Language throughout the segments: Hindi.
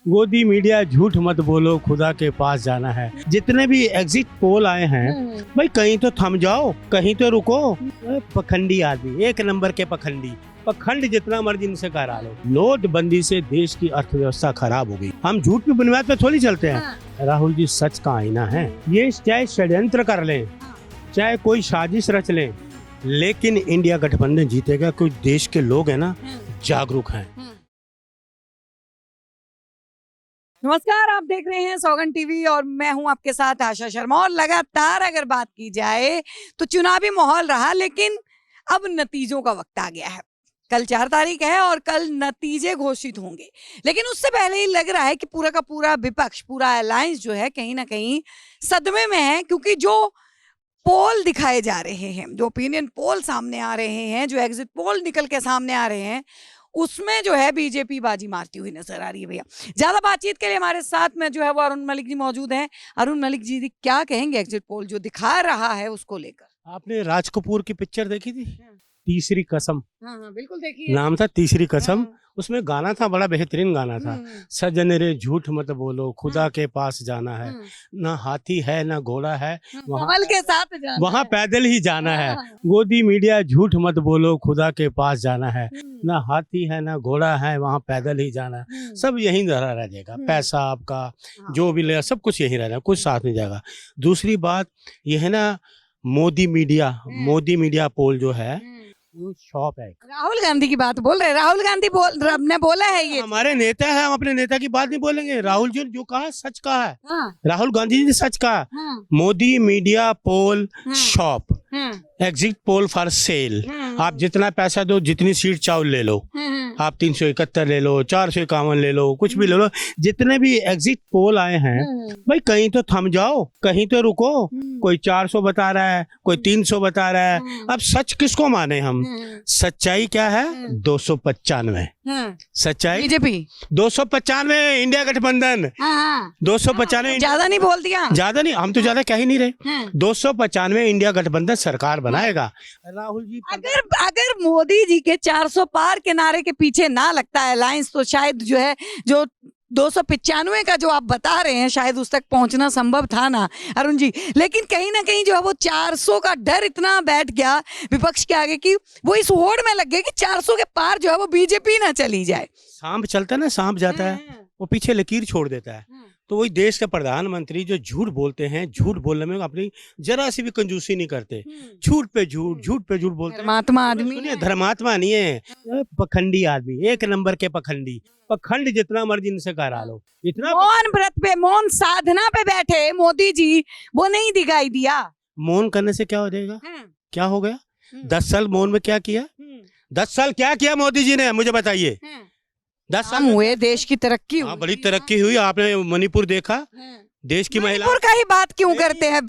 गोदी मीडिया झूठ मत बोलो, खुदा के पास जाना है। जितने भी एग्जिट पोल आए हैं भाई, कहीं तो थम जाओ, कहीं तो रुको। पखंडी आदमी, एक नंबर के पखंडी। पखंड जितना मर्जी इनसे करा लो। नोटबंदी से देश की अर्थव्यवस्था खराब हो गई। हम झूठ की बुनियाद पे थोड़ी चलते हैं। राहुल जी सच का आईना है। ये चाहे षड्यंत्र कर लें, चाहे कोई साजिश रच लें, लेकिन इंडिया गठबंधन जीतेगा। कोई देश के लोग हैं ना, जागरूक हैं। नमस्कार, आप देख रहे हैं सौगंध टीवी और मैं हूं आपके साथ आशा शर्मा। और लगातार अगर बात की जाए तो चुनावी माहौल रहा, लेकिन अब नतीजों का वक्त आ गया है। कल 4 तारीख है और कल नतीजे घोषित होंगे, लेकिन उससे पहले ही लग रहा है कि पूरा का पूरा विपक्ष, पूरा अलायंस जो है कहीं ना कहीं सदमे में है। क्योंकि जो पोल दिखाए जा रहे हैं, जो ओपिनियन पोल सामने आ रहे हैं, जो एग्जिट पोल निकल के सामने आ रहे हैं, उसमें जो है बीजेपी बाजी मारती हुई नजर आ रही है। भैया, ज्यादा बातचीत के लिए हमारे साथ में जो है वो अरुण मलिक जी मौजूद हैं। अरुण मलिक जी, क्या कहेंगे एग्जिट पोल जो दिखा रहा है उसको लेकर? आपने राज कपूर की पिक्चर देखी थी, तीसरी कसम? हाँ, बिल्कुल देखिए। नाम था तीसरी कसम। उसमें गाना था, बड़ा बेहतरीन गाना था। सजन रे झूठ मत बोलो, खुदा के पास जाना है। ना हाथी है ना घोड़ा है, कमल के साथ जाना वहाँ है। पैदल ही जाना है। गोदी मीडिया झूठ मत बोलो, खुदा के पास जाना है। ना हाथी है ना घोड़ा है, वहाँ पैदल ही जाना है। सब यहीं रह जाएगा। पैसा आपका जो भी लेगा, सब कुछ यहीं रहना, कुछ साथ नहीं जाएगा। दूसरी बात यह है ना, मोदी मीडिया पोल जो है वो शॉप है। राहुल गांधी की बात बोल रहे हैं। राहुल गांधी ने बोला है ये हमारे नेता है, हम अपने नेता की बात नहीं बोलेंगे। राहुल जी जो कहा सच कहा है। हाँ, राहुल गांधी जी ने सच कहा। हाँ, मोदी मीडिया पोल शॉप, हाँ, एग्जिट पोल फॉर सेल। आप जितना पैसा दो, जितनी सीट चाहो ले लो। आप 371 ले लो, 451 ले लो, कुछ भी ले लो। जितने भी एग्जिट पोल आए हैं भाई, कहीं तो थम जाओ, कहीं तो रुको। कोई 400 बता रहा है, कोई 300 बता रहा है। अब सच किसको माने हम? सच्चाई क्या है? 295 सच्चाई। बीजेपी 295 इंडिया गठबंधन। 295 ज्यादा नहीं बोल दिया। ज्यादा नहीं, हम तो ज्यादा कह ही नहीं रहे। 295 इंडिया गठबंधन सरकार बनाएगा। राहुल जी अगर मोदी जी के 400 पार के नारे के पीछे ना लगता है अलायंस, तो शायद जो है जो 295 का जो आप बता रहे हैं, शायद उस तक पहुंचना संभव था ना अरुण जी। लेकिन कहीं ना कहीं जो है वो 400 का डर इतना बैठ गया विपक्ष के आगे कि वो इस होड़ में लग गए कि 400 के पार जो है वो बीजेपी ना चली जाए। सांप चलता है ना, सांप जाता है, वो पीछे लकीर छोड़ देता है। तो वही देश के प्रधानमंत्री जो झूठ बोलते हैं, झूठ बोलने में अपनी जरा सी भी कंजूसी नहीं करते। झूठ पे झूठ बोलते हैं। धर्मात्मा आदमी सुनिए, धर्मात्मा नहीं है, पखंडी आदमी, एक नंबर के पखंडी। पखंड जितना मर्जी इनसे करा लो। इतना मौन व्रत पे, मौन साधना पे बैठे मोदी जी, वो नहीं दिखाई दिया। मौन करने से क्या हो जाएगा? क्या हो गया? 10 साल मौन में क्या किया? 10 साल क्या किया मोदी जी ने, मुझे बताइए। 10 साल हुए, देश की तरक्की हुई। बड़ी तरक्की हुई। आपने मणिपुर देखा? देश की महिला मणिपुर का ही बात क्यों करते हैं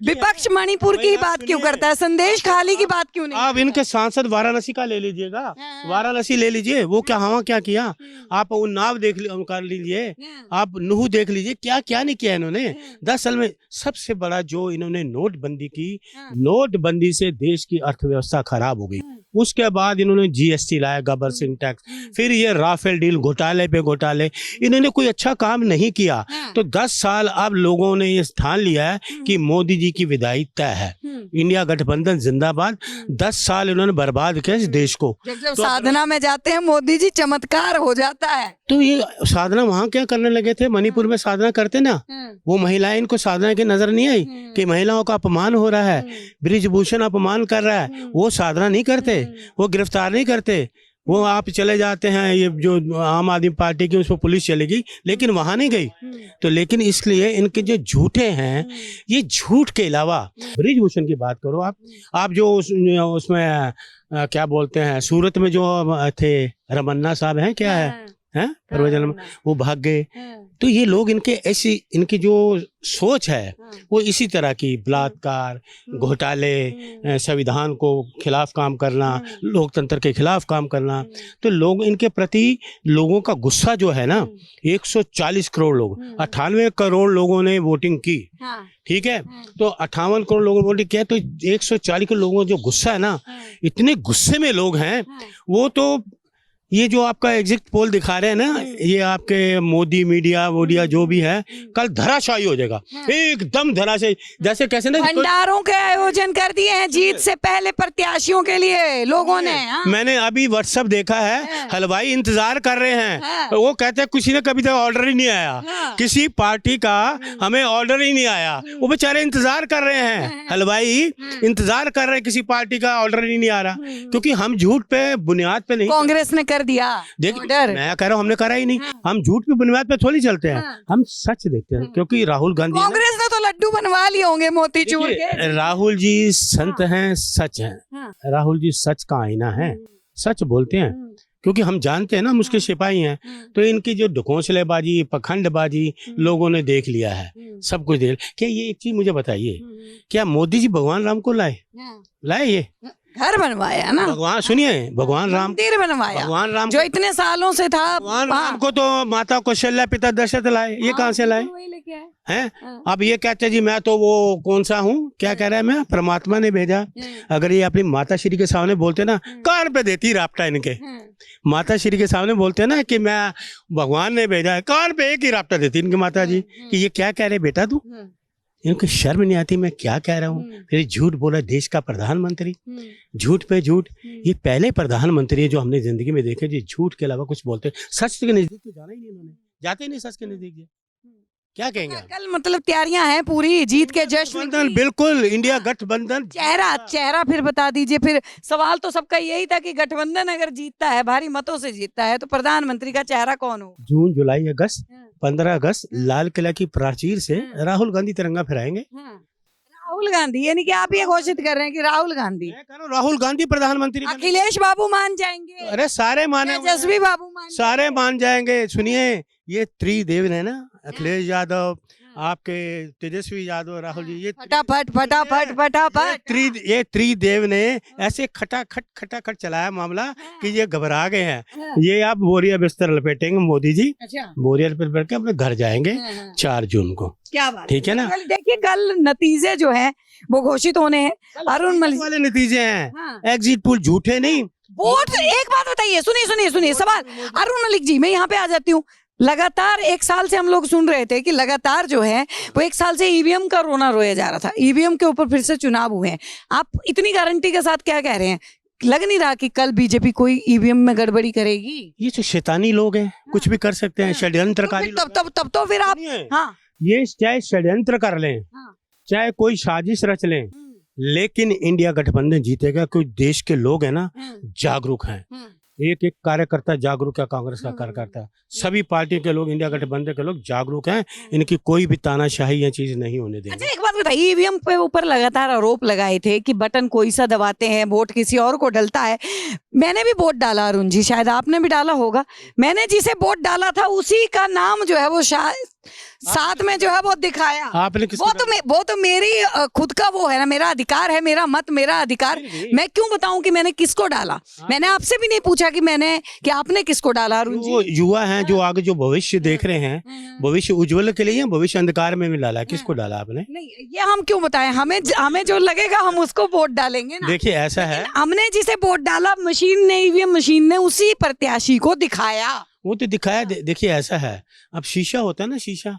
विपक्ष? मणिपुर की ही बात क्यों करता है? संदेश खाली की बात क्यों नहीं? आप इनके सांसद वाराणसी का ले लीजिएगा। वाराणसी ले लीजिए, वो क्या हवा क्या किया। आप उन्नाव कर लीजिए, आप नुहू देख लीजिए, क्या क्या नहीं किया इन्होंने 10 साल में। सबसे बड़ा जो इन्होंने नोटबंदी की, नोटबंदी से देश की अर्थव्यवस्था खराब हो गई। उसके बाद इन्होंने जीएसटी लाया, गबर सिंह टैक्स, फिर ये राफेल डील, घोटाले पे घोटाले। इन्होंने कोई अच्छा काम नहीं किया। तो 10 साल अब लोगों ने ये ठान लिया है कि मोदी जी की विदाई तय है। इंडिया गठबंधन जिंदाबाद। 10 साल इन्होंने बर्बाद किया इस देश को। जब साधना में जाते हैं मोदी जी, चमत्कार हो जाता है। तो ये साधना वहाँ क्या करने लगे थे? मणिपुर में साधना करते ना, वो महिलाएं, इनको साधना की नजर नहीं आई कि महिलाओं का अपमान हो रहा है, ब्रिजभूषण अपमान कर रहा है। वो साधना नहीं करते, वो गिरफ्तार नहीं करते। वो आप चले जाते हैं, ये जो आम आदमी पार्टी की, उस पर पुलिस चलेगी, लेकिन वहां नहीं गई। तो लेकिन इसलिए इनके जो झूठे हैं, ये झूठ के अलावा ब्रिजभूषण की बात करो आप जो उसमें क्या बोलते हैं, सूरत में जो थे रमन्ना साहब हैं, क्या है प्रवचन, वो भाग गए। तो ये लोग इनकी जो सोच है वो इसी तरह की, बलात्कार, घोटाले, संविधान को खिलाफ काम करना, लोकतंत्र के खिलाफ काम करना। तो लोग इनके प्रति, लोगों का गुस्सा जो है ना, 140 करोड़ लोग, 98 करोड़ लोगों ने वोटिंग की। ठीक है, तो 58 करोड़ लोगों ने वोटिंग किया। तो 140 करोड़ लोगों का जो गुस्सा है ना, इतने गुस्से में लोग हैं, वो तो ये जो आपका एग्जिट पोल दिखा रहे हैं ना, ये आपके मोदी मीडिया जो भी है, कल धराशायी हो जाएगा, एकदम धराशायी। जैसे कैसे ना भंडारों के आयोजन कर दिए हैं जीत से पहले प्रत्याशियों के लिए लोगों ने। मैंने अभी व्हाट्सएप देखा है, हलवाई इंतजार कर रहे हैं, वो कहते हैं किसी ने कभी तक ऑर्डर ही नहीं आया, किसी पार्टी का हमें ऑर्डर ही नहीं आया, वो बेचारे इंतजार कर रहे हैं, हलवाई इंतजार कर रहे हैं, किसी पार्टी का ऑर्डर ही नहीं आ रहा, क्योंकि हम झूठ पे बुनियाद पे नहीं। कांग्रेस ने कर दिया देखिए, मैं कह रहा हूँ हमने करा ही नहीं, हम झूठ की बुनियाद पे थोड़ी चलते हैं, हम सच देखते हैं। क्योंकि राहुल गांधी, कांग्रेस ने तो लड्डू बनवा लिए होंगे मोतीचूर के। राहुल जी संत हैं, सच हैं, राहुल जी सच का आईना है, सच बोलते हैं। क्योंकि हम जानते हैं ना, हम उसके सिपाही हैं, तो इनकी जो घोंसलेबाजी, पखंडबाजी लोगों ने देख लिया है, सब कुछ देख। क्या ये एक चीज मुझे बताइए, क्या मोदी जी भगवान राम को लाए ये घर बनवाया ना, भगवान, सुनिए, भगवान राम मंदिर बनवाया, भगवान राम जो इतने सालों से था, भगवान राम को तो माता कौशल्या पिता दशरथ लाए, ये कहाँ से लाए हैं? अब ये कहते हैं जी मैं तो वो कौन सा हूँ, क्या कह रहा है, मैं परमात्मा ने भेजा। अगर ये अपनी माता श्री के सामने बोलते ना, कान पे देती रापटा इनके। माता श्री के सामने बोलते ना कि मैं भगवान ने भेजा है, कान पे एक ही रापटा देती इनकी माता जी कि ये क्या कह रहे बेटा तू, इनको शर्म नहीं आती मैं क्या कह रहा हूँ। फिर झूठ बोला देश का प्रधानमंत्री, झूठ पे झूठ। ये पहले प्रधानमंत्री है जो हमने जिंदगी में देखे जी झूठ के अलावा कुछ बोलते। सच के नजदीक तो जाना ही नहीं इन्होंने, जाते ही नहीं सच के नजदीक जी। क्या कहेंगे आप? कल मतलब तैयारियां हैं पूरी जीत के जश्न की। बिल्कुल, इंडिया गठबंधन। चेहरा फिर बता दीजिए। फिर सवाल तो सबका यही था कि गठबंधन अगर जीतता है, भारी मतों से जीतता है, तो प्रधानमंत्री का चेहरा कौन हो? जून जुलाई अगस्त 15 अगस्त लाल किला की प्राचीर से राहुल गांधी तिरंगा फहराएंगे। राहुल गांधी, यानी कि आप ये घोषित कर रहे हैं कि राहुल गांधी, मैं कह रहा हूँ राहुल गांधी प्रधानमंत्री। अखिलेश बाबू मान जाएंगे? अरे सारे माने, तेजस्वी बाबू मान, सारे मान जाएंगे। सुनिए, ये त्रिदेव है ना, अखिलेश यादव, आपके तेजस्वी यादव, राहुल जी, ये फटाफट ये त्रिदेव ने ऐसे खटाखट चलाया मामला कि ये घबरा गए हैं। ये आप बोरिया बिस्तर लपेटेंगे मोदी जी, बोरिया लपेट के अपने घर जाएंगे 4 जून को। क्या बात, ठीक है ना? देखिए कल नतीजे जो हैं वो घोषित होने हैं। अरुण मलिक वाले नतीजे हैं, एग्जिट पोल झूठे नहीं। वोट, एक बात बताइए, सुनिए सवाल। अरुण मलिक जी, मैं यहाँ पे आ जाती हूँ। लगातार 1 साल से हम लोग सुन रहे थे कि लगातार जो है वो 1 साल से ईवीएम का रोना रोया जा रहा था, ईवीएम के ऊपर फिर से चुनाव हुए हैं। आप इतनी गारंटी के साथ क्या कह रहे हैं? लग नहीं रहा कि कल बीजेपी कोई ईवीएम में गड़बड़ी करेगी? ये जो शैतानी लोग हैं कुछ भी कर सकते हैं, षड्यंत्रकारी। तब तो फिर आप, हाँ, ये चाहे षड्यंत्र कर लें, चाहे कोई साजिश रच लें, लेकिन इंडिया गठबंधन जीतेगा। कोई देश के लोग हैं ना जागरूक हैं, एक एक कार्यकर्ता जागरूक है, कांग्रेस का कार्यकर्ता, सभी पार्टियों के लोग, इंडिया गठबंधन के लोग जागरूक हैं। इनकी कोई भी तानाशाही या चीज नहीं होने देंगे। अच्छा, एक बात बताइए, ईवीएम पे ऊपर लगातार आरोप लगाए थे कि बटन कोई सा दबाते हैं, वोट किसी और को डलता है। मैंने भी वोट डाला अरुण जी, शायद आपने भी डाला होगा। मैंने जिसे वोट डाला था उसी का नाम जो है वो शायद साथ में जो है वो दिखाया। आपने वो तो मेरी खुद का वो है ना, मेरा अधिकार है, मेरा मत मेरा अधिकार। मैं क्यों बताऊं कि मैंने किसको डाला? मैंने आपसे भी नहीं पूछा कि आपने किसको डाला। अरुण जी, युवा हैं जो आगे जो भविष्य देख रहे हैं, भविष्य उज्जवल के लिए, भविष्य अंधकार में भी डाला। किसको डाला आपने? नहीं, ये हम क्यों बताएं? हमें जो लगेगा हम उसको वोट डालेंगे ना। देखिए ऐसा है, हमने जिसे वोट डाला, मशीन ने, ईवीएम मशीन ने उसी प्रत्याशी को दिखाया। वो तो दिखाया। देखिए ऐसा है, अब शीशा होता है ना, शीशा,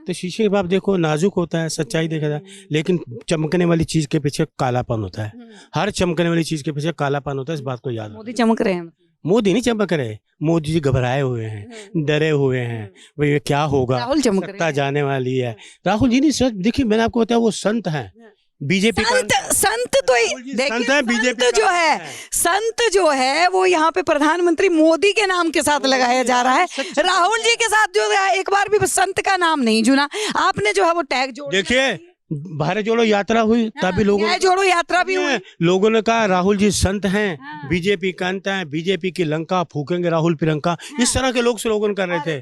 तो शीशे के बाद देखो नाजुक होता है, सच्चाई देखा जाए, लेकिन चमकने वाली चीज के पीछे कालापन होता है। हर चमकने वाली चीज के पीछे कालापन होता है, इस बात को याद। मोदी चमक रहे हैं? मोदी नहीं चमक रहे, मोदी जी घबराए हुए हैं, डरे हुए हैं, भाई क्या होगा, राहुल चमक रहे हैं। सत्ता जाने वाली है। राहुल जी नहीं, देखिए मैंने आपको बताया वो संत हैं, बीजेपी संत तो देखिए, बीजेपी संत जो है वो यहाँ पे प्रधानमंत्री मोदी के नाम के साथ लगाया जा रहा है। राहुल जी के साथ जो है एक बार भी संत का नाम नहीं चुना आपने, जो है वो टैग जोड़। देखिए भारत जोड़ो यात्रा हुई, तभी लोगों जोड़ो यात्रा भी हुई, लोगों ने कहा राहुल जी संत हैं, बीजेपी का अंत है, बीजेपी की लंका फूकेंगे राहुल प्रियंका, इस तरह के लोग स्लोगन कर रहे थे।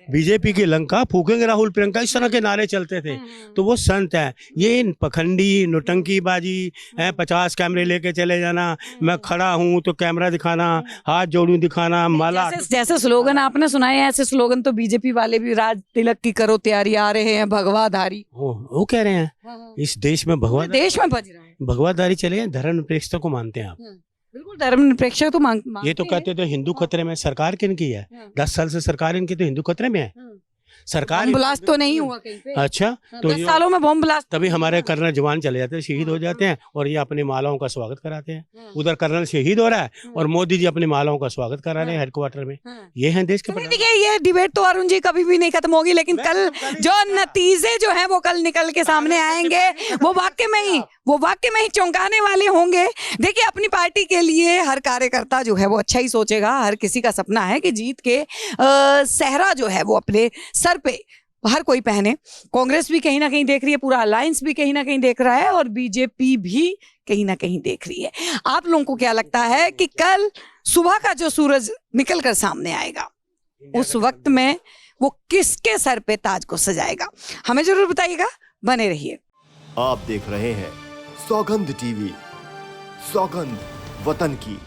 बीजेपी की लंका फूकेंगे राहुल प्रियंका, इस तरह के नारे चलते थे। तो वो संत है। ये पखंडी नौटंकीबाजी है, 50 कैमरे लेके चले जाना, मैं खड़ा हूँ तो कैमरा दिखाना, हाथ जोड़ू दिखाना, माला, जैसे स्लोगन आपने सुनाए ऐसे स्लोगन तो बीजेपी वाले भी, राज तिलक की करो तैयारी, आ रहे हैं भगवाधारी, वो कह रहे हैं इस देश में देश में बज रहा है भगवाधारी चले, धर्म निरपेक्षता को मानते हैं आप। बिल्कुल धर्मनिरपेक्ष तो ये तो कहते थे हिंदू खतरे में, सरकार किनकी है? 10 साल से सरकार इनकी तो हिंदू खतरे में है। सरकार बम ब्लास्ट तो नहीं हुआ कहीं पे। अच्छा, तो 10 सालों में बम ब्लास्ट तभी हमारे कर्नल जवान चले जाते हैं, शहीद हो जाते हैं, और ये अपनी मालाओं का स्वागत कराते हैं। उधर कर्नल शहीद हो रहा है और मोदी जी अपनी मालाओं का स्वागत करा रहे हैं हेडक्वार्टर में। ये है देश के चलिए, देखिए ये डिबेट तो अरुण जी कभी भी नहीं खत्म होगी, लेकिन कल जो नतीजे जो है वो कल निकल के सामने आएंगे, वो वाकई में ही चौंकाने वाले होंगे। देखिए, अपनी पार्टी के लिए हर कार्यकर्ता जो है वो अच्छा ही सोचेगा। हर किसी का सपना है कि जीत के सहरा जो है वो अपने सर पे हर कोई पहने। कांग्रेस भी कहीं ना कहीं देख रही है, पूरा अलायंस भी कहीं ना कहीं देख रहा है, और बीजेपी भी कहीं ना कहीं देख रही है। आप लोगों को क्या लगता है कि कल सुबह का जो सूरज निकल कर सामने आएगा, उस वक्त में वो किसके सर पे ताज को सजाएगा? हमें जरूर बताइएगा, बने रहिए। आप देख रहे हैं सौगंध टीवी, सौगंध वतन की।